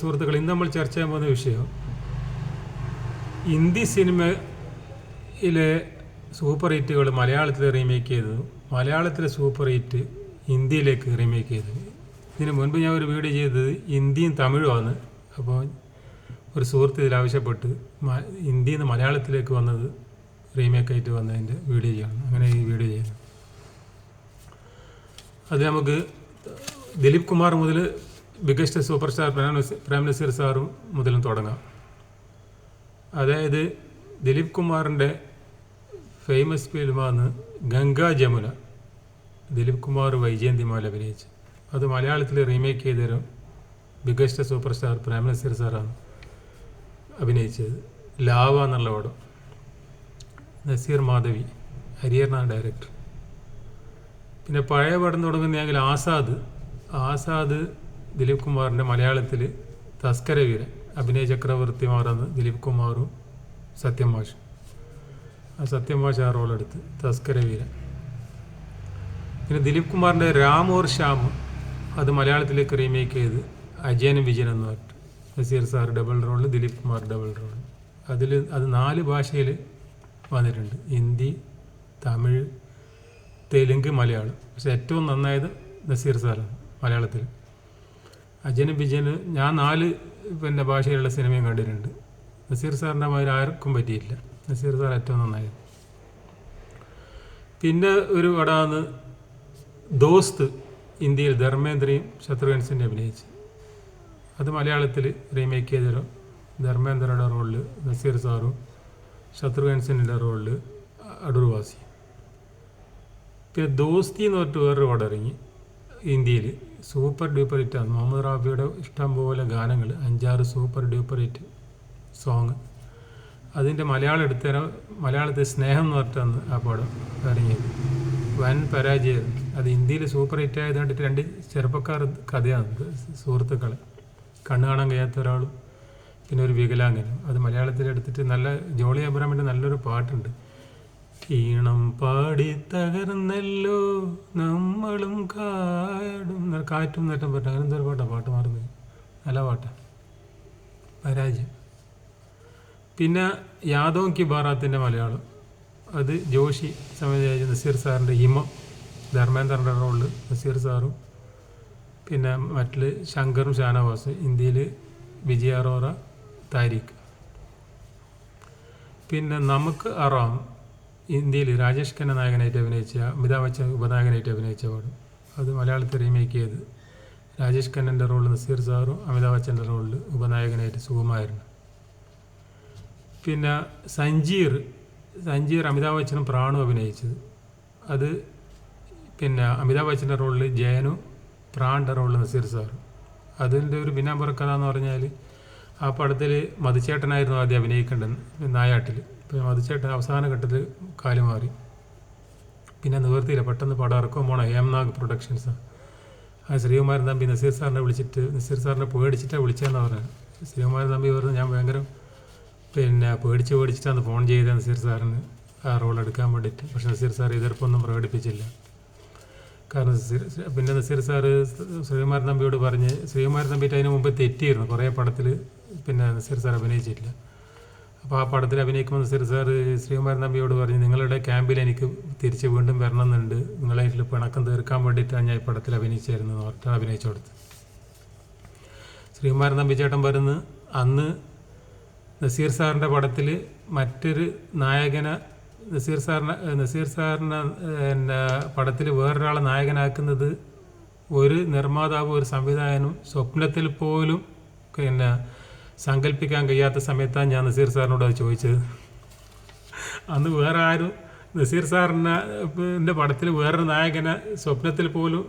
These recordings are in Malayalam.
സുഹൃത്തുക്കൾ, ഇന്ന് നമ്മൾ ചർച്ച ചെയ്യാൻ പോകുന്ന വിഷയം ഹിന്ദി സിനിമയിലെ സൂപ്പർ ഹിറ്റുകൾ മലയാളത്തിൽ റീമേക്ക് ചെയ്തതും മലയാളത്തിലെ സൂപ്പർ ഹിറ്റ് ഹിന്ദിയിലേക്ക് റീമേക്ക് ചെയ്തത്. ഇതിന് മുൻപ് ഞാൻ ഒരു വീഡിയോ ചെയ്തത് ഹിന്ദിയും തമിഴുമാണ്. അപ്പോൾ ഒരു സുഹൃത്ത് ഇതിൽ ആവശ്യപ്പെട്ട് ഹിന്ദിയിൽ നിന്ന് മലയാളത്തിലേക്ക് വന്നത് റീമേക്കായിട്ട് വന്നതിൻ്റെ വീഡിയോ ചെയ്യണം. അങ്ങനെ ഈ വീഡിയോ ചെയ്യുന്നു. അത് നമുക്ക് ദിലീപ് കുമാർ മുതൽ biggest superstar Prem Nazir സാറും മുതലും തുടങ്ങാം. അതായത് ദിലീപ് കുമാറിൻ്റെ ഫേമസ് ഫിലിമാണ് ഗംഗാ ജമുന. ദിലീപ് കുമാർ വൈജയന്തിമാല അഭിനയിച്ചു. അത് മലയാളത്തിൽ റീമേക്ക് ചെയ്തൊരു biggest superstar Prem Nazir സാറാണ് അഭിനയിച്ചത്. ലാവ എന്നുള്ള പടം. നസീർ മാധവി, ഹരിഹരനാണ് ഡയറക്ടർ. പിന്നെ പഴയ പടം തുടങ്ങുന്നതെങ്കിൽ ആസാദ് ദിലീപ് കുമാറിൻ്റെ മലയാളത്തിൽ തസ്കര വീരൻ. അഭിനയ ചക്രവർത്തിമാരാണ് ദിലീപ് കുമാറും സത്യം മാഷും. സത്യം മാഷ് ആ റോളെടുത്ത് തസ്കര വീരൻ. പിന്നെ ദിലീപ് കുമാറിൻ്റെ രാം ഓർ ശ്യാം, അത് മലയാളത്തിലേക്ക് റീമേക്ക് ചെയ്ത് അജയനും വിജയൻ എന്ന് പറഞ്ഞിട്ട് നസീർ സാർ ഡബിൾ റോളിൽ, ദിലീപ് കുമാർ ഡബിൾ റോളിൽ. അത് 4 ഭാഷയിൽ വന്നിട്ടുണ്ട്: ഹിന്ദി, തമിഴ്, തെലുങ്ക്, മലയാളം. പക്ഷെ ഏറ്റവും നന്നായത് നസീർ സാറാണ് മലയാളത്തിൽ. അജയനും വിജയന് ഞാൻ 4 ഭാഷയിലുള്ള സിനിമയും കണ്ടിട്ടുണ്ട്. നസീർ സാറിൻ്റെ മാതിരി ആർക്കും പറ്റിയില്ല. നസീർ സാർ ഏറ്റവും നന്നായത്. പിന്നെ ഒരു പടമാണ് ദോസ്ത്, ഇന്ത്യയിൽ ധർമ്മേന്ദ്രയും ശത്രുഘ്നൻ സിൻഹയും അഭിനയിച്ച്. അത് മലയാളത്തിൽ റീമേക്ക് ചെയ്തൊരു ധർമ്മേന്ദ്രയുടെ റോളിൽ നസീർ സാറും ശത്രുഘ്നൻ സിൻഹിൻ്റെ റോളിൽ അടൂർവാസി. പിന്നെ ദോസ്തി എന്ന് പറഞ്ഞിട്ട് വേറൊരു പടം ഇറങ്ങി ഇന്ത്യയിൽ. സൂപ്പർ ഡ്യൂപ്പർ ഹിറ്റാണ്. മുഹമ്മദ് റാഫിയുടെ ഇഷ്ടം പോലെ ഗാനങ്ങൾ, 5-6 സൂപ്പർ ഡ്യൂപ്പർ ഹിറ്റ് സോങ്. അതിൻ്റെ മലയാളത്തിൽ സ്നേഹം എന്ന് പറഞ്ഞിട്ടാണ് ആ പടം ഇറങ്ങിയത്. വൻ പരാജയം. അത് ഇന്ത്യയിൽ സൂപ്പർ ഹിറ്റ് ആയത് കണ്ടിട്ട് 2 ചെറുപ്പക്കാർ കഥയാണ്. സുഹൃത്തുക്കളെ, കണ്ണു കാണാൻ കഴിയാത്ത ഒരാളും പിന്നെ ഒരു വികലാംഗനും. അത് മലയാളത്തിലെടുത്തിട്ട് നല്ല ജോളി അബ്രഹാമിൻ്റെ നല്ലൊരു പാട്ടുണ്ട്. ഈണം പാടി തകർന്നല്ലോ നമ്മളും കാറ്റും നേട്ടം പറ്റും. അങ്ങനെ എന്തൊരു പാട്ട് മാറുന്നത്. നല്ല പാട്ടാണ്. പരാജയം. പിന്നെ യാദവ് കി ബാറാത്തിൻ്റെ മലയാളം, അത് ജോഷി സംവിധായകൻ നസീർ സാറിൻ്റെ ഹിമം. ധർമ്മേന്ദ്രൻ്റെ റോളിൽ നസീർ സാറും പിന്നെ മറ്റിൽ ശങ്കറും ഷാനവാസും. ഇന്ത്യയിൽ വിജയ അറോറ, താരിഖ്. പിന്നെ നമുക്ക് അറാം, ഇന്ത്യയിൽ രാജേഷ് ഖന്ന നായകനായിട്ട് അഭിനയിച്ച, അമിതാഭ് ബച്ചൻ ഉപനായകനായിട്ട് അഭിനയിച്ച പടം. അത് മലയാളത്തിൽ റീമേക്ക് ചെയ്ത് രാജേഷ് ഖന്നൻ്റെ റോളിൽ നസീർ സാറും അമിതാഭ് ബച്ചൻ്റെ റോളിൽ ഉപനായകനായിട്ട് സുകുമാരനും. പിന്നെ സഞ്ജീർ അമിതാഭ് ബച്ചനും പ്രാണും അഭിനയിച്ചത്. അത് പിന്നെ അമിതാഭ് ബച്ചൻ്റെ റോളിൽ ജയനും പ്രാണിൻ്റെ റോളിൽ നസീർ സാറും. അതിൻ്റെ ഒരു പിന്നാമ്പുറ കഥ എന്ന് പറഞ്ഞാൽ, ആ പടത്തിൽ മധുചേട്ടനായിരുന്നു ആദ്യം അഭിനയിക്കേണ്ടത് നായാട്ടിൽ. ഇപ്പോൾ മധുചേട്ടൻ അവസാന ഘട്ടത്തിൽ കാലുമാറി. പിന്നെ നിവർത്തിയില്ല, പെട്ടെന്ന് പടം ഇറക്കാൻ പോകണം. ഹേംനാഗ് പ്രൊഡക്ഷൻസാണ്. ആ ശ്രീകുമാരൻ തമ്പി നസീർ സാറിനെ നസീർ പേടിച്ചിട്ടാണ് വിളിച്ചതെന്ന് പറഞ്ഞത്. ശ്രീകുമാരൻ തമ്പി പറഞ്ഞ് ഞാൻ ഭയങ്കര പേടിച്ചിട്ടാണ് ഫോൺ ചെയ്തത് നസീർ സാറിന് ആ റോൾ എടുക്കാൻ വേണ്ടിയിട്ട്. പക്ഷേ നസീർ സാർ എതിർപ്പൊന്നും പ്രകടിപ്പിച്ചില്ല. കാരണം പിന്നെ നസീർ സാറ് ശ്രീകുമാരൻ തമ്പിയോട് പറഞ്ഞ്, ശ്രീകുമാരൻ തമ്പിയിട്ട് അതിന് മുമ്പ് തെറ്റിയിരുന്നു. കുറേ പടത്തിൽ പിന്നെ നസീർ സാർ അഭിനയിച്ചിട്ടില്ല. അപ്പോൾ ആ പടത്തിൽ അഭിനയിക്കുമ്പോൾ നസീർ സാറ് ശ്രീകുമാരൻ തമ്പിയോട് പറഞ്ഞ്, നിങ്ങളുടെ ക്യാമ്പിൽ എനിക്ക് തിരിച്ച് വീണ്ടും വരണമെന്നുണ്ട്, നിങ്ങളായിട്ട് പിണക്കം തീർക്കാൻ വേണ്ടിയിട്ടാണ് ഞാൻ ഈ പടത്തിൽ അഭിനയിച്ചായിരുന്നു എന്ന് പറഞ്ഞിട്ട് അഭിനയിച്ചു കൊടുത്ത്. ശ്രീകുമാരൻ തമ്പി ചേട്ടൻ പറയുന്നത്, അന്ന് നസീർ സാറിൻ്റെ പടത്തിൽ മറ്റൊരു നായകനെ നസീർ സാറിനെ പടത്തിൽ വേറൊരാളെ നായകനാക്കുന്നത് ഒരു നിർമ്മാതാവും ഒരു സംവിധായകനും സ്വപ്നത്തിൽ പോലും സങ്കല്പിക്കാൻ കഴിയാത്ത സമയത്താണ് ഞാൻ നസീർ സാറിനോട് അത് ചോദിച്ചത്. അന്ന് വേറെ ആരും നസീർ സാറിൻ്റെ പടത്തിൽ വേറൊരു നായകനെ സ്വപ്നത്തിൽ പോലും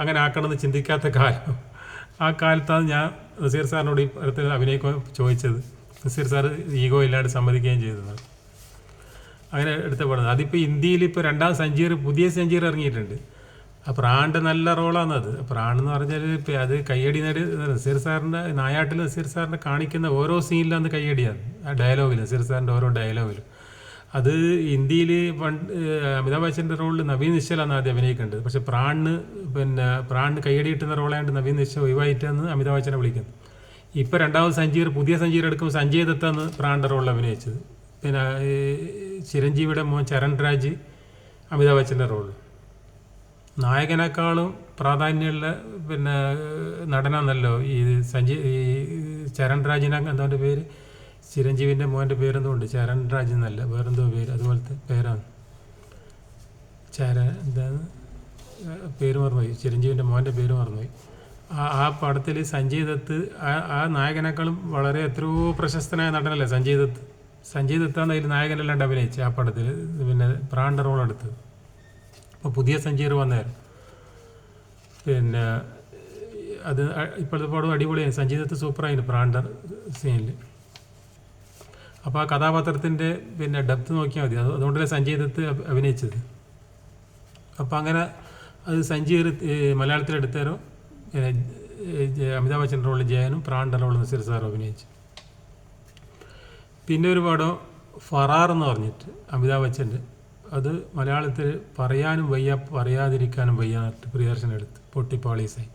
അങ്ങനെ ആക്കണമെന്ന് ചിന്തിക്കാത്ത കാലം. ആ കാലത്താണ് ഞാൻ നസീർ സാറിനോട് ഈ പടത്തിൽ അഭിനയിക്കാൻ ചോദിച്ചത്. നസീർ സാർ ഈഗോ ഇല്ലാണ്ട് സമ്മതിക്കുകയും ചെയ്തതാണ്. അങ്ങനെ എടുത്ത പടം. അതിപ്പോൾ ഇന്ത്യയിൽ ഇപ്പോൾ 2ാം പുതിയ സഞ്ജീർ ഇറങ്ങിയിട്ടുണ്ട്. ആ പ്രാണിൻ്റെ നല്ല റോളാണത്. പ്രാണെന്ന് പറഞ്ഞാൽ അത് കയ്യടി നസീർ സാറിൻ്റെ നായാട്ടിൽ നസീർ സാറിനെ കാണിക്കുന്ന ഓരോ സീനിലും കയ്യടിയാണ്. ആ ഡയലോഗിൽ നസീർ സാറിൻ്റെ ഓരോ ഡയലോഗിലും. അത് ഇന്ത്യയിൽ അമിതാഭ് ബച്ചൻ്റെ റോളിൽ നവീൻ നിശ്ചലാണ് ആദ്യം അഭിനയിക്കേണ്ടത്. പക്ഷേ പ്രാണിന് കയ്യടി കിട്ടുന്ന റോളായിട്ട് നവീൻ നിശ്ചൽ ഒഴിവായിട്ടാണ് അമിതാഭ് ബച്ചനെ വിളിക്കുന്നത്. ഇപ്പോൾ രണ്ടാമത് പുതിയ സഞ്ജീർ എടുക്കുമ്പോൾ സഞ്ജയ് ദത്താണ് പ്രാണിൻ്റെ റോളിൽ അഭിനയിച്ചത്. പിന്നെ ചിരഞ്ജീവിയുടെ മോൻ ചരൺ രാജ് അമിതാഭ് ബച്ചൻ്റെ റോള്. നായകനേക്കാളും പ്രാധാന്യമുള്ള പിന്നെ നടനാന്നല്ലോ ഈ ചരൺ രാജിനെ, എന്താ പേര്, ചിരഞ്ജീവിൻ്റെ മോൻ്റെ പേരെന്തുകൊണ്ട് ചരൺ രാജ് എന്നല്ല, വേറെന്തോ പേര്, അതുപോലത്തെ പേരാണ്. എന്താണ് പേര് മറന്നുപോയി, ചിരഞ്ജീവിൻ്റെ മോൻ്റെ പേര് മറന്നുപോയി. ആ പടത്തിൽ സഞ്ജയ് ദത്ത് ആ നായകനേക്കാളും വളരെ എത്രയോ പ്രശസ്തനായ നടനല്ലേ സഞ്ജയ് ദത്ത്. സഞ്ജയ് ദത്താണ് അതിൽ നായകനല്ലാണ്ട് അഭിനയിച്ചത് ആ പടത്തിൽ, പിന്നെ പ്രാണിൻ്റെ റോൾ എടുത്തത്. അപ്പോൾ പുതിയ സഞ്ജീർ വന്നായിരുന്നു. പിന്നെ അത് ഇപ്പോഴത്തെ പടം അടിപൊളിയായി, സഞ്ജയ് ദത്ത് സൂപ്പറായിരുന്നു പ്രാണിൻ്റെ സീനിൽ. അപ്പോൾ ആ കഥാപാത്രത്തിൻ്റെ പിന്നെ ഡെപ്ത് നോക്കിയാൽ മതി, അതുകൊണ്ടല്ലേ സഞ്ജയ് ദത്ത് അഭിനയിച്ചത്. അപ്പോൾ അങ്ങനെ അത് സഞ്ജീർ മലയാളത്തിലെടുത്തേരോ അമിതാഭ് ബച്ചൻ്റെ റോളിൽ ജയനും പ്രാണിൻ്റെ റോളിൽ നസീർ സാറും അഭിനയിച്ചു. പിന്നെ ഒരു പടം ഫറാർ എന്ന് പറഞ്ഞിട്ട് അമിതാഭ് ബച്ചൻ്റെ, അത് മലയാളത്തിൽ പറയാനും വയ്യ പറയാതിരിക്കാനും വയ്യ എന്നിട്ട് പ്രിയദർശൻ എടുത്ത് പൊട്ടിപ്പാളീസായി.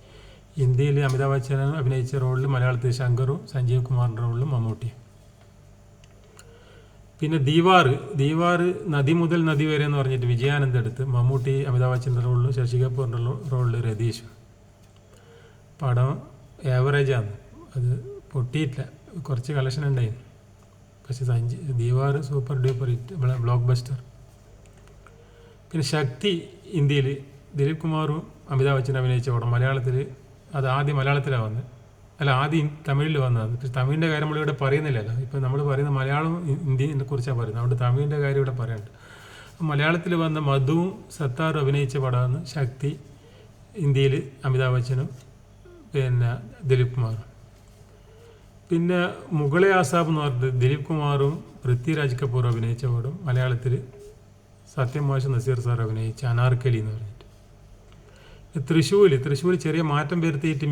ഹിന്ദിയിൽ അമിതാഭ് ബച്ചൻ അഭിനയിച്ച റോളിൽ മലയാളത്തിൽ ശങ്കറും സഞ്ജീവ് കുമാറിൻ്റെ റോളിലും മമ്മൂട്ടിയും. പിന്നെ ദീവാർ നദി മുതൽ നദി വരെ എന്ന് പറഞ്ഞിട്ട് വിജയാനന്ദ് എടുത്ത് മമ്മൂട്ടി അമിതാഭ് ബച്ചൻ്റെ റോളിലും ശശി കപൂറിൻ്റെ റോളിൽ രതീഷും. പടം ആവറേജാണ്, അത് പൊട്ടിയിട്ടില്ല, കുറച്ച് കളക്ഷൻ ഉണ്ടായിരുന്നു. പക്ഷെ Deewar super duper hit, block buster. പിന്നെ ശക്തി ഹിന്ദിയിൽ ദിലീപ് കുമാറും അമിതാഭ് ബച്ചൻ അഭിനയിച്ച പടം മലയാളത്തിൽ, അത് ആദ്യം മലയാളത്തിലാണ് വന്നത്, അല്ല ആദ്യം തമിഴിൽ വന്നതാണ്. പക്ഷെ തമിഴിൻ്റെ കാര്യം നമ്മളിവിടെ പറയുന്നില്ലല്ലോ, ഇപ്പോൾ നമ്മൾ പറയുന്ന മലയാളം ഹിന്ദിനെ കുറിച്ചാണ് പറയുന്നത്, അതുകൊണ്ട് തമിഴിൻ്റെ കാര്യം ഇവിടെ പറയുന്നുണ്ട്. മലയാളത്തിൽ വന്ന മധുവും സത്താറും അഭിനയിച്ച പടമാണ് ശക്തി, ഹിന്ദിയിൽ അമിതാഭ് ബച്ചനും പിന്നെ ദിലീപ് കുമാറും. പിന്നെ മുഗളെ ആസാബ് എന്ന് പറഞ്ഞിട്ട് ദിലീപ് കുമാറും പൃഥ്വിരാജ് കപൂർ അഭിനയിച്ച പടം മലയാളത്തിൽ സത്യം മോശം നസീർ സാർ അഭിനയിച്ച അനാർക്കലി എന്ന് പറഞ്ഞിട്ട്. തൃശ്ശൂർ ചെറിയ മാറ്റം വരുത്തിയിട്ട്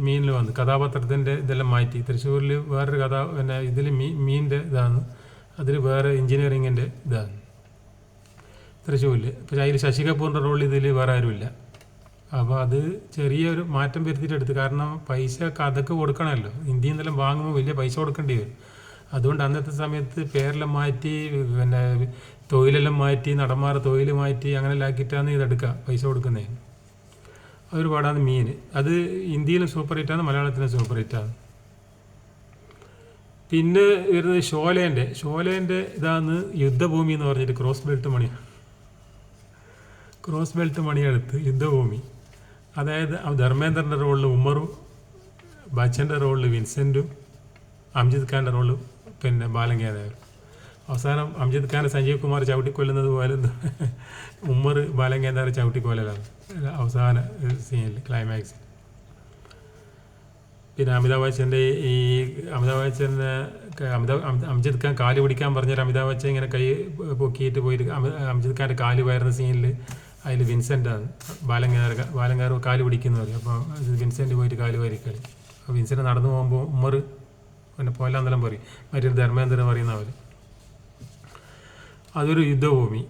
മീനിൽ വന്ന് കഥാപാത്രത്തിൻ്റെ ഇതെല്ലാം മാറ്റി. തൃശ്ശൂരിൽ വേറൊരു പിന്നെ ഇതിൽ മീനിൻ്റെ ഇതാണ്, അതിൽ വേറെ എൻജിനീയറിങ്ങിൻ്റെ ഇതാണ് തൃശ്ശൂരിൽ. പക്ഷേ അതിൽ ശശി കപൂറിൻ്റെ റോൾ ഇതിൽ വേറെ ആരുമില്ല. അപ്പോൾ അത് ചെറിയൊരു മാറ്റം വരുത്തിയിട്ട് എടുത്ത്, കാരണം പൈസ കഥക്ക് കൊടുക്കണമല്ലോ, ഇന്ത്യയിൽ നിന്നെല്ലാം വാങ്ങുമ്പോൾ വലിയ പൈസ കൊടുക്കേണ്ടി വരും. അതുകൊണ്ട് അന്നത്തെ സമയത്ത് പേരെല്ലാം മാറ്റി, പിന്നെ തൊഴിലെല്ലാം മാറ്റി, നടന്മാരെ തൊഴിൽ മാറ്റി, അങ്ങനെ ആക്കിയിട്ടാണ് ഇതെടുക്കുക, പൈസ കൊടുക്കുന്നത്. അതൊരു പാടാണ് മീൻ. അത് ഹിന്ദിയിലും സൂപ്പർ ഹിറ്റാണ്, മലയാളത്തിലും സൂപ്പർ ഹിറ്റാണ്. പിന്നെ വരുന്നത് ഷോലേൻ്റെ ഇതാണ് യുദ്ധഭൂമി എന്ന് പറഞ്ഞിട്ട് ക്രോസ് ബെൽറ്റ് മണിയെടുത്ത് യുദ്ധഭൂമി. അതായത് ധർമ്മേന്ദ്രൻ്റെ റോളിൽ ഉമ്മറും, ബച്ചൻ്റെ റോളിൽ വിൻസെൻറ്റും, അംജിദ് ഖാൻ്റെ റോളിൽ പിന്നെ ബാലങ്കേതായിരുന്നു. അവസാനം അംജിദ് ഖാനെ സഞ്ജീവ് കുമാർ ചവിട്ടിക്കൊല്ലുന്നത് പോലെ ഉമ്മർ ബാലങ്കേതാർ ചവിട്ടിക്കൊല്ലലാണ് അവസാന സീനിൽ, ക്ലൈമാക്സിൽ. പിന്നെ അമിതാഭ് ബച്ചൻ്റെ അംജിദ് ഖാൻ കാല് പിടിക്കാൻ പറഞ്ഞാൽ അമിതാഭ് ബച്ചൻ ഇങ്ങനെ കൈ പൊക്കിയിട്ട് പോയിട്ട് അംജിദ് ഖാൻ്റെ കാല് വയറുന്ന സീനിൽ അതിൽ വിൻസെൻ്റാണ് ബാലങ്കാർ കാല് പിടിക്കുന്നു പറയും. അപ്പോൾ വിൻസെൻ്റ് പോയിട്ട് കാല് വരിക്കളി. അപ്പോൾ വിൻസെൻ്റ് നടന്നു പോകുമ്പോൾ ഉമ്മർ പിന്നെ പോലാന്നെല്ലാം പറയും, മറ്റൊരു ധർമ്മേന്ദ്രൻ പറയുന്നവർ. അതൊരു യുദ്ധഭൂമി.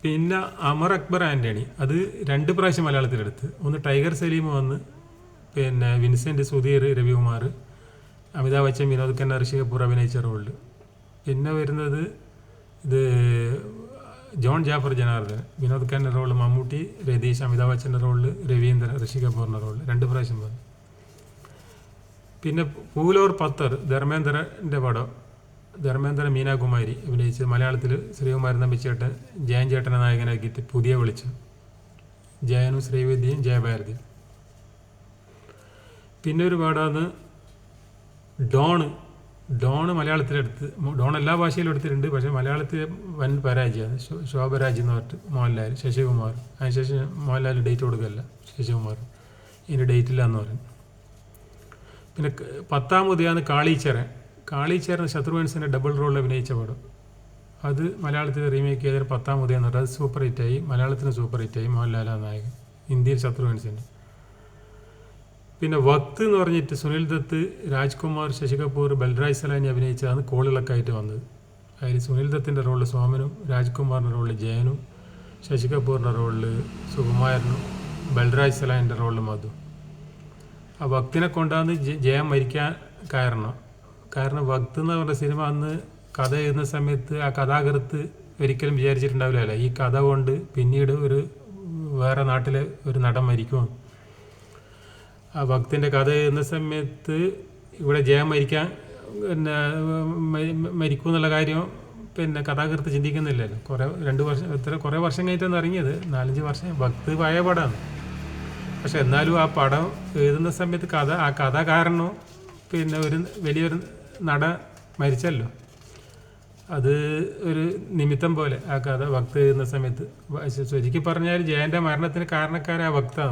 പിന്നെ അമർ അക്ബർ ആൻ്റണി, അത് 2 പ്രാവശ്യം മലയാളത്തിലെടുത്ത്. ഒന്ന് ടൈഗർ സലീം വന്ന്, പിന്നെ വിൻസെൻ്റ്, സുധീർ, രവികുമാർ, അമിതാഭ് ബച്ചൻ, വിനോദ് ഖന്ന, ഋഷി കപൂർ അഭിനയിച്ച റോളിൽ. പിന്നെ വരുന്നത് ഇത് ജോൺ ജാഫർ ജനാർദ്ദൻ, വിനോദ് ഖന്ന റോള് മമ്മൂട്ടി, രതീഷ്, അമിതാഭ് ബച്ചൻ്റെ റോളിൽ രവീന്ദ്രൻ, ഋഷി കപൂറിൻ്റെ റോളിൽ 2 പ്രാവശ്യം വന്നു. പിന്നെ പൂലോർ പത്തർ, ധർമ്മേന്ദ്രൻ്റെ പടം, ധർമ്മേന്ദ്ര മീനാകുമാരി അഭിനയിച്ച് മലയാളത്തിൽ ശ്രീകുമാരൻ തമ്പിച്ചേട്ടൻ ജയൻ ചേട്ടനെ നായകനാക്കിയിട്ട് പുതിയ വിളിച്ചു, ജയനും ശ്രീവിദ്യയും ജയഭാരതിയും. പിന്നെ ഒരു പാടാണ് ഡോണ് മലയാളത്തിലെടുത്ത്. ഡോൺ എല്ലാ ഭാഷയിലും എടുത്തിട്ടുണ്ട്, പക്ഷേ മലയാളത്തിൽ വൻ പരാജയമാണ്. ശോഭരാജ് എന്ന് പറഞ്ഞിട്ട് മോഹൻലാൽ, ശശികുമാർ. അതിനുശേഷം മോഹൻലാൽ ഡേറ്റ് കൊടുക്കല്ല, ശശികുമാർ ഇനി ഡേറ്റില്ല എന്ന് പറയും. പിന്നെ 10ാമതാണ് കാളീച്ചരൻ ശത്രുഘ്നസിൻ്റെ ഡബിൾ റോളിൽ അഭിനയിച്ച പടം. അത് മലയാളത്തിൽ റീമേക്ക് ചെയ്ത 10ാമതെന്ന് പറഞ്ഞാൽ അത് സൂപ്പർ ഹിറ്റായി, മലയാളത്തിന് സൂപ്പർ ഹിറ്റായി. മോഹൻലാലാണ് നായകൻ, ഹിന്ദിയിൽ ശത്രുഘ്നസിൻ്റെ. പിന്നെ വക്ത് എന്ന് പറഞ്ഞിട്ട് സുനിൽ ദത്ത്, രാജ്കുമാർ, ശശി കപൂർ, ബൽരാജ് സലാനി അഭിനയിച്ചതാണ് കോളിളക്കായിട്ട് വന്നത്. അതിൽ സുനിൽ ദത്തിൻ്റെ റോളിൽ സോമനും, രാജ്കുമാറിൻ്റെ റോളിൽ ജയനും, ശശി കപൂറിൻ്റെ റോളിൽ സുകുമാരനും, ബൽരാജ് സലാനിൻ്റെ റോളിൽ മധു. ആ ഭക്തിനെ കൊണ്ടാണ് ജയം മരിക്കാൻ കാരണം ഭക്ത് എന്ന് പറഞ്ഞ സിനിമ അന്ന് കഥ എഴുതുന്ന സമയത്ത് ആ കഥാകൃത്ത് ഒരിക്കലും വിചാരിച്ചിട്ടുണ്ടാവില്ല ഈ കഥ കൊണ്ട് പിന്നീട് വേറെ നാട്ടിലെ ഒരു നടൻ മരിക്കും. ആ ഭക്തിൻ്റെ കഥ എഴുതുന്ന സമയത്ത് ഇവിടെ ജയം മരിക്കാൻ മരിക്കും എന്നുള്ള കാര്യം കഥാകൃത്ത് ചിന്തിക്കുന്നില്ലല്ലോ. കുറേ വർഷം കഴിഞ്ഞിട്ടാണ് ഇറങ്ങിയത്, 4-5 വർഷം. ഭക്ത് പഴയ പടമാണ്. പക്ഷെ എന്നാലും ആ പടം എഴുതുന്ന സമയത്ത് ആ കഥ കാരണം ഒരു വലിയൊരു നട മരിച്ചല്ലോ. അത് ഒരു നിമിത്തം പോലെ ആ കഥ ഭക്ത് എഴുതുന്ന സമയത്ത്. ശരിക്കും പറഞ്ഞാൽ ജയൻ്റെ മരണത്തിന് കാരണക്കാരായ ഭക്താണ്.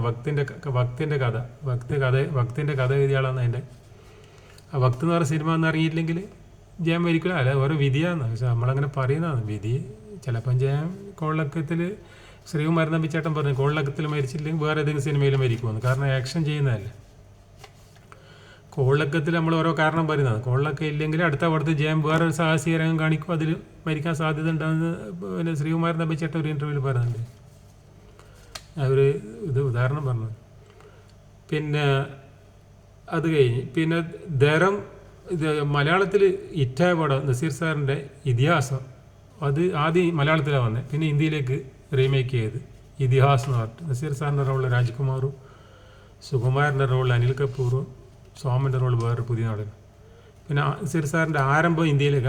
ഭക്തിൻ്റെ കഥ എഴുതിയ ആളാണ് അതിൻ്റെ. ആ ഭക്ത് എന്ന് പറഞ്ഞ സിനിമ ഒന്നും ഇറങ്ങിയില്ലെങ്കിൽ ജയം മരിക്കില്ല. അല്ല, ഓരോ വിധിയാണ്. പക്ഷെ നമ്മളങ്ങനെ പറയുന്നതാണ് വിധി. ചിലപ്പം ജയം കോളിളക്കത്തിൽ ശ്രീകുമാരൻ തമ്പിച്ചേട്ടൻ പറഞ്ഞു കോളിളക്കത്തിൽ മരിച്ചില്ലെങ്കിൽ വേറെ ഏതെങ്കിലും സിനിമയിൽ മരിക്കുമെന്ന്. കാരണം ആക്ഷൻ ചെയ്യുന്നതല്ലേ. കോളിളക്കത്തിൽ നമ്മൾ ഓരോ കാരണം പറയുന്നതാണ്. കോളിളക്കം ഇല്ലെങ്കിൽ അടുത്ത ജയം വേറൊരു സാഹസിക രംഗം കാണിക്കും, അതിൽ മരിക്കാൻ സാധ്യത ഉണ്ടാകുന്ന ശ്രീകുമാരൻ തമ്പിച്ചേട്ടൻ ഒരു ഇൻ്റർവ്യൂവിൽ പറയുന്നുണ്ട്. ഇത് ഉദാഹരണം പറഞ്ഞു. അത് കഴിഞ്ഞ് ദരം മലയാളത്തിൽ ഹിറ്റായ പടം നസീർ സാറിൻ്റെ ഇതിഹാസം. അത് ആദ്യം മലയാളത്തിലാണ് വന്നത്, പിന്നെ ഹിന്ദിയിലേക്ക് റീമേക്ക് ചെയ്ത് ഇതിഹാസം എന്ന് പറഞ്ഞിട്ട്. നസീർ സാറിൻ്റെ റോളിൽ രാജ്കുമാറും, സുകുമാരൻ്റെ റോളിൽ അനിൽ കപൂറും, സോമൻ്റെ റോൾ വേറൊരു പുതിയ നടൻ. പിന്നെ നസീർ സാറിൻ്റെ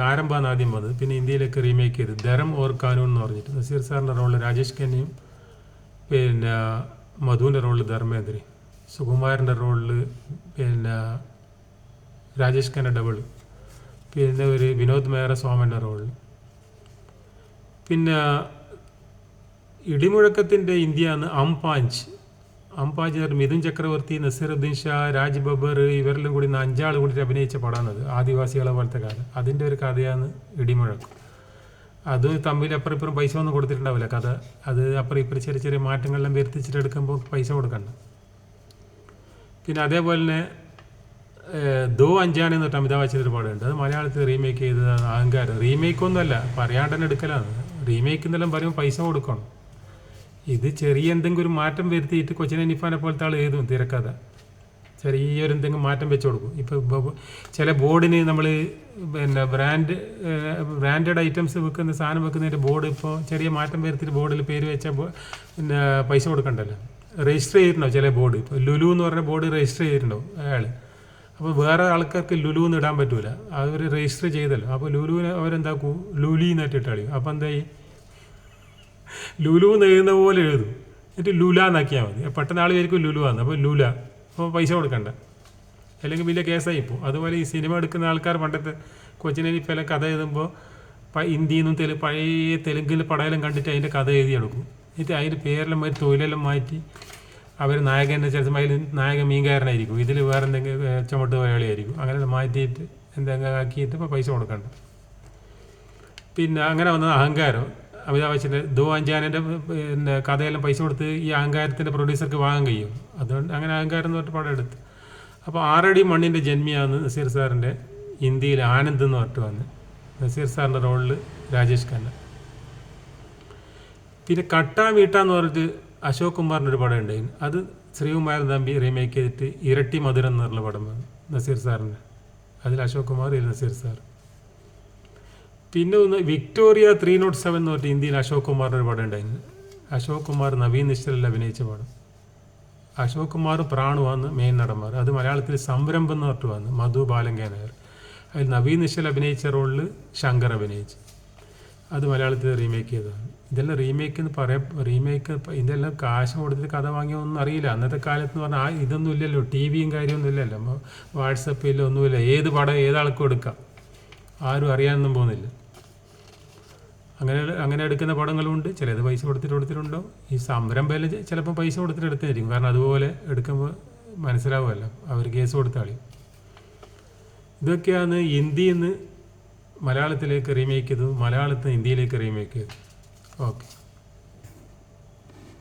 ആരംഭമാണ് ആദ്യം വന്നത്, പിന്നെ ഇന്ത്യയിലേക്ക് റീമേക്ക് ചെയ്ത് ദരം ഓർ കാനൂൺ എന്ന് പറഞ്ഞിട്ട്. നസീർ സാറിൻ്റെ റോളിൽ രാജേഷ് ഖന്നയും മധുവിൻ്റെ റോളിൽ ധർമ്മേന്ദ്രയും, സുകുമാരൻ്റെ റോളിൽ രാജേഷ് ഖന്ന ഡബിൾ, ഒരു വിനോദ് മേഹറ സോമൻ്റെ റോളിൽ. ഇടിമുഴക്കത്തിൻ്റെ ഇന്ത്യയാണ് അംപാഞ്ച് മിഥുൻ ചക്രവർത്തി, നസീറുദ്ദീൻ ഷാ, രാജ് ബബ്ബർ ഇവരെല്ലാം കൂടി 5 ആൾ കൂടി അഭിനയിച്ച പടമാണത്. ആദിവാസികളെ പോലത്തെ കഥ. അതിൻ്റെ ഒരു കഥയാണ് ഇടിമുഴക്കം. അത് തമ്മിൽ അപ്പുറം പൈസ ഒന്നും കൊടുത്തിട്ടുണ്ടാവില്ല കഥ. അത് അപ്പുറം ചെറിയ മാറ്റങ്ങളെല്ലാം വരുത്തിച്ചിട്ട് എടുക്കുമ്പോൾ പൈസ കൊടുക്കണ്ട. അതേപോലെ തന്നെ ദോ അഞ്ചാണ് എന്ന് പറഞ്ഞിട്ട് അമിതാഭ് ബച്ചൻ്റെ ഒരു പടമുണ്ട്. അത് മലയാളത്തിൽ റീമേക്ക് ചെയ്തതാണ് അഹങ്കാരം. റീമേക്കൊന്നുമല്ല, പറയാണ്ട് തന്നെ എടുക്കലാണ്. റീമേക്ക് എന്നെല്ലാം പറയുമ്പോൾ പൈസ കൊടുക്കണം. ഇത് ചെറിയ എന്തെങ്കിലും ഒരു മാറ്റം വരുത്തിയിട്ട് കൊച്ചിൻ ഹനീഫാനെ പോലത്തെ ആൾ എഴുതും തിരക്കഥ. ചെറിയൊരു എന്തെങ്കിലും മാറ്റം വെച്ച് കൊടുക്കും. ഇപ്പോൾ ചില ബോർഡിന് നമ്മൾ ബ്രാൻഡഡ് ഐറ്റംസ് സാധനം വെക്കുന്നതിൻ്റെ ബോർഡ് ഇപ്പോൾ ചെറിയ മാറ്റം വരുത്തിയിട്ട് ബോർഡിൽ പേര് വെച്ചാൽ പൈസ കൊടുക്കണ്ടല്ലോ. രജിസ്റ്റർ ചെയ്തിട്ടുണ്ടാവും ചില ബോർഡ്. ഇപ്പോൾ ലുലു എന്ന് പറഞ്ഞ ബോർഡ് രജിസ്റ്റർ ചെയ്തിട്ടുണ്ടാവും അയാൾ. അപ്പോൾ വേറെ ആൾക്കാർക്ക് ലുലു എന്ന് ഇടാൻ പറ്റൂല, അവർ രജിസ്റ്റർ ചെയ്തല്ലോ. അപ്പോൾ ലുലുവിനെ അവരെന്താക്കൂ ലുലി എന്നിട്ടിട്ട് കളിയും. അപ്പോൾ എന്തായി ലുലു എന്ന് എഴുതുന്ന പോലെ എഴുതും, എന്നിട്ട് ലുല എന്നാക്കിയാൽ മതി. പെട്ടെന്ന് ആൾ വിചാരിക്കും ലുലു ആണ്, അപ്പോൾ ലുല. അപ്പോൾ പൈസ കൊടുക്കണ്ട, അല്ലെങ്കിൽ വലിയ കേസായി ഇപ്പോൾ. അതുപോലെ ഈ സിനിമ എടുക്കുന്ന ആൾക്കാർ പണ്ടത്തെ കൊച്ചിൻ ഹനീഫയെല്ലാം കഥ എഴുതുമ്പോൾ ഹിന്ദിയിൽ നിന്നും പഴയ തെലുങ്കിലെ പടമെല്ലാം കണ്ടിട്ട് അതിൻ്റെ കഥ എഴുതിയെടുക്കും. എന്നിട്ട് അതിൻ്റെ പേരെല്ലാം മാറ്റി തൊഴിലെല്ലാം മാറ്റി അവർ നായകൻ്റെ ചിലപ്പോൾ അതിൽ നായകൻ മീൻകാരനായിരിക്കും, ഇതിൽ വേറെ എന്തെങ്കിലും ചുമട്ട് തൊഴിലാളിയായിരിക്കും. അങ്ങനെ മാറ്റിയിട്ട് എന്തെങ്കിലും ആക്കിയിട്ട് ഇപ്പോൾ പൈസ കൊടുക്കണ്ട. അങ്ങനെ വന്നത് അഹങ്കാരം. അമിതാഭ് ബച്ചൻ്റെ ദോ അഞ്ചാനൻ്റെ കഥയെല്ലാം പൈസ കൊടുത്ത് ഈ അഹങ്കാരത്തിൻ്റെ പ്രൊഡ്യൂസർക്ക് വാങ്ങാൻ കഴിയും. അതുകൊണ്ട് അങ്ങനെ അഹങ്കാരം എന്ന് പറഞ്ഞിട്ട് പടം എടുത്ത്. അപ്പോൾ 6 അടി മണ്ണിൻ്റെ ജന്മിയാണ് നസീർ സാറിൻ്റെ ഹിന്ദിയിൽ ആനന്ദ് എന്ന് പറഞ്ഞിട്ട് വന്ന്. നസീർ സാറിൻ്റെ റോളിൽ രാജേഷ് ഖന്ന. കട്ടാ വീട്ട എന്ന് പറഞ്ഞിട്ട് അശോക് കുമാറിൻ്റെ ഒരു പടം ഉണ്ടായിരുന്നു. അത് ശ്രീകുമാരൻ തമ്പി റീമേക്ക് ചെയ്തിട്ട് ഇരട്ടി മധുരം എന്നുള്ള പടം വന്നു നസീർ സാറിൻ്റെ. അതിൽ അശോക് കുമാർ, ഇതിൽ നസീർ സാർ. ഒന്ന് വിക്ടോറിയ 307 എന്ന് പറഞ്ഞിട്ട് ഇന്ത്യയിൽ അശോക് കുമാറിൻ്റെ ഒരു പടം ഉണ്ടായിരുന്നു. അശോക് കുമാർ, നവീൻ നിശ്ചലിൽ അഭിനയിച്ച പടം. അശോക് കുമാർ പ്രാണുവാന്ന് മെയിൻ നടന്മാർ. അത് മലയാളത്തിൽ സംരംഭം എന്ന് പറഞ്ഞിട്ട് വന്നു, മധു ബാലങ്കേ നായർ. അതിൽ നവീൻ നിശ്ചൽ അഭിനയിച്ച റോളിൽ ശങ്കർ അഭിനയിച്ചു. അത് മലയാളത്തിൽ റീമേക്ക് ചെയ്തതാണ്. ഇതെല്ലാം റീമേക്ക് എന്ന് പറയാം. ഇതെല്ലാം കാശ് കൊടുത്തിട്ട് കഥ വാങ്ങിയൊന്നും അറിയില്ല. അന്നത്തെ കാലത്ത് എന്ന് പറഞ്ഞാൽ ഇതൊന്നും ഇല്ലല്ലോ, ടി വിയും കാര്യമൊന്നും ഇല്ലല്ലോ, വാട്സപ്പിൽ ഒന്നുമില്ല. ഏത് പടം ഏതാൾക്കും എടുക്കാം, ആരും അറിയാനൊന്നും പോകുന്നില്ല. അങ്ങനെ എടുക്കുന്ന പടങ്ങളുണ്ട്. ചിലത് പൈസ കൊടുത്തിട്ടുണ്ടോ. ഈ സംരംഭം ചിലപ്പോൾ പൈസ കൊടുത്തിട്ട് എടുത്തായിരിക്കും. കാരണം അതുപോലെ എടുക്കുമ്പോൾ മനസ്സിലാവുമല്ലോ, അവർ കേസ് കൊടുത്താളി. ഇതൊക്കെയാണ് ഹിന്ദിയിൽ നിന്ന് മലയാളത്തിലേക്ക് റീമേക്ക് ചെയ്തത്, മലയാളത്തിൽ നിന്ന് ഹിന്ദിയിലേക്ക് റീമേക്ക് ചെയ്തത്. ഓക്കെ.